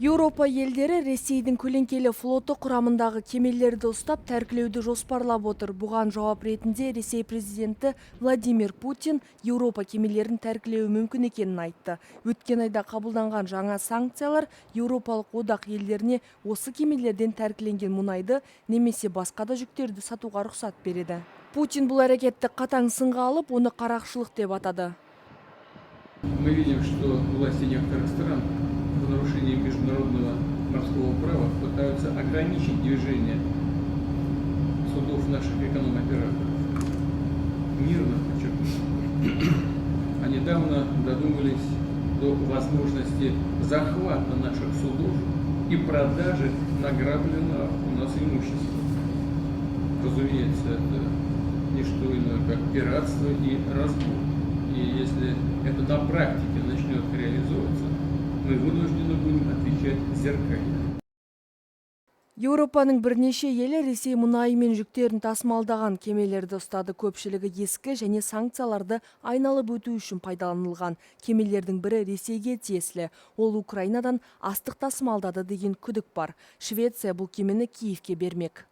Еуропа елдері Ресейдің көлеңкелі флоты құрамындағы кемелерді ұстап тәркілеуді жоспарлап отыр. Бұған жауап ретінде Ресей президенті Владимир Путин Еуропа кемелерін тәркілеуі мүмкін екенін айтты. Өткен айда қабылданған жаңа санкциялар Еуропалық одақ елдеріне осы кемелерден тәркіленген мұнайды немесе басқа да жүктерді сатуға рұқсат береді. Путин бұл әрекетті қатаң сынға алып, оны қарақшылық деп атады. Мы видим, что власти некоторых стран в нарушении международного морского права пытаются ограничить движение судов наших эконом-операторов. Мирно, подчеркну. А недавно додумались до возможности захвата наших судов и продажи награбленного у нас имущества. Разумеется, это не что иное, как пиратство и разбой. И если это на практике начнет реализовываться, мы вынуждены будем отвечать зеркально. Еуропаның бірнеше елі Ресей мұнайы мен жүктерін тасымалдаған кемелерді ұстады. Көпшілігі ескі және санкцияларды айналып өту үшін пайдаланылған. Кемелердің бірі Ресейге тиесілі. Ол Украинадан астық тасымалдады деген күдік бар. Швеция бұл кемені Киевке бермек.